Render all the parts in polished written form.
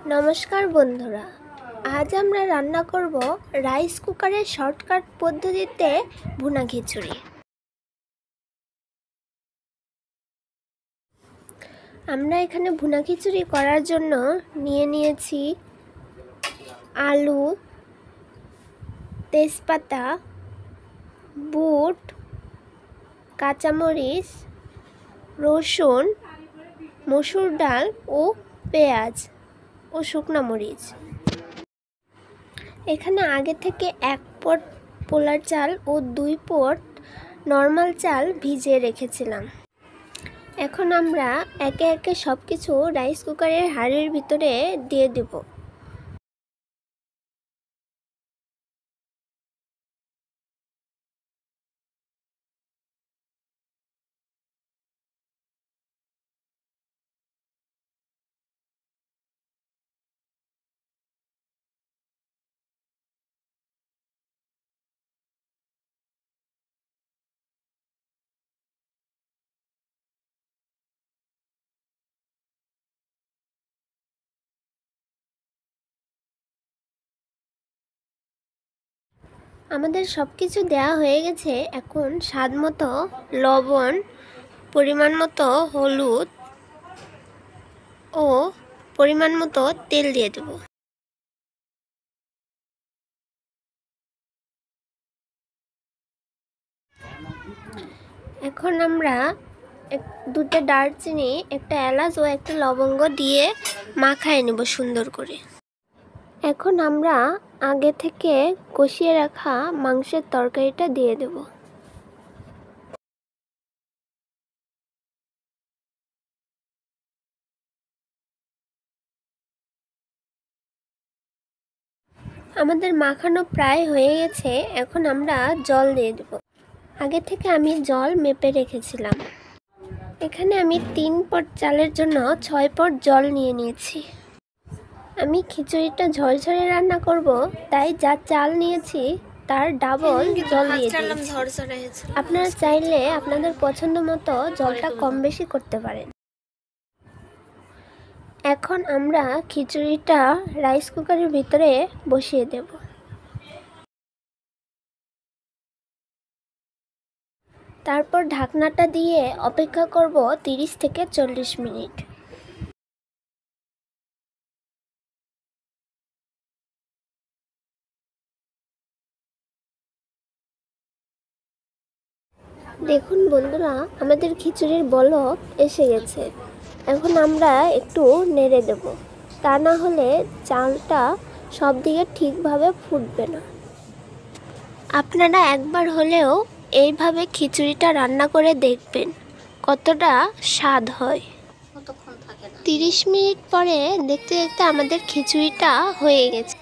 নমস্কার বন্ধুরা, আজ আমরা রান্না করব রাইস কুকারের শর্টকাট পদ্ধতিতে ভুনা খিচুড়ি। আমরা এখানে ভুনা খিচুড়ি করার জন্য নিয়ে নিয়েছি আলু, তেজপাতা, বুট, কাঁচামরিচ, রসুন, মসুর ডাল ও পেঁয়াজ ও শুকনো মরিচ। এখানে আগে থেকে 1 পট পোলার চাল ও 2 পট নর্মাল চাল ভিজিয়ে রেখেছিলাম। এখন আমরা একে একে সব কিছু রাইস কুকারের হাঁড়ির ভিতরে দিয়ে দেব। আমাদের সব কিছু দেওয়া হয়ে গেছে। এখন স্বাদ মতো লবণ, পরিমাণ মতো হলুদ ও পরিমাণ মতো তেল দিয়ে দেব। এখন আমরা 2টা দারচিনি, একটা এলাচ ও একটা লবঙ্গ দিয়ে মাখায় নেব সুন্দর করে। এখন আমরা আগে থেকে কষিয়ে রাখা মাংসের তরকারিটা দিয়ে দেব। আমাদের মাখানো প্রায় হয়ে গেছে। এখন আমরা জল দিয়ে দেব। আগে থেকে আমি জল মেপে রেখেছিলাম। এখানে আমি 3 পট চালের জন্য 6 পট জল নিয়ে নিয়েছি। আমি খিচুড়িটা ঝরঝরে রান্না করব, তাই যা চাল নিয়েছি তার ডাবল জল দিয়ে দিয়েছি। আপনারা চাইলে আপনাদের পছন্দ মতো জলটা কম বেশি করতে পারেন। এখন আমরা খিচুড়িটা রাইস কুকারের ভিতরে বসিয়ে দেব। তারপর ঢাকনাটা দিয়ে অপেক্ষা করব 30 থেকে 40 মিনিট। দেখুন বন্ধুরা, আমাদের খিচুড়ির বলক এসে গেছে। এখন আমরা একটু নেড়ে দেব, তা না হলে চালটা সব দিকে ঠিকভাবে ফুটবে না। আপনারা একবার হলেও এইভাবে খিচুড়িটা রান্না করে দেখবেন কতটা স্বাদ হয়। 30 মিনিট পরে দেখতে দেখতে আমাদের খিচুড়িটা হয়ে গেছে।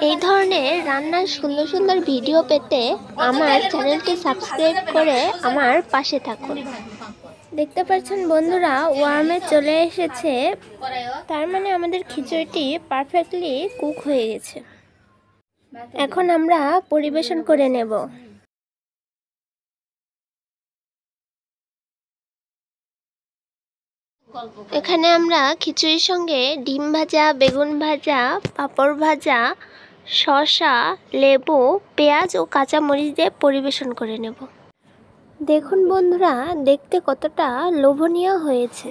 এই ধরনের রান্নার সুন্দর সুন্দর ভিডিও পেতে আমার চ্যানেলটি সাবস্ক্রাইব করে আমার পাশে থাকুন। দেখতে পাচ্ছেন বন্ধুরা, ওয়ার্মে চলে এসেছে, তার মানে আমাদের খিচুড়িটি পারফেক্টলি কুক হয়ে গেছে। এখন আমরা পরিবেশন করে নেব। এখানে আমরা খিচুড়ির সঙ্গে ডিম ভাজা, বেগুন ভাজা, পাঁপড় ভাজা, শসা, লেবু, পেঁয়াজ ও কাঁচা মরিচ দিয়ে পরিবেশন করে নেব। দেখুন বন্ধুরা, দেখতে কতটা লোভনীয় হয়েছে।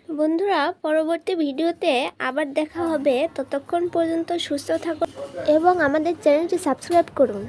বন্ধুরা, পরবর্তী ভিডিওতে আবার দেখা হবে। ততক্ষণ পর্যন্ত সুস্থ থাকুন এবং আমাদের চ্যানেলটি সাবস্ক্রাইব করুন।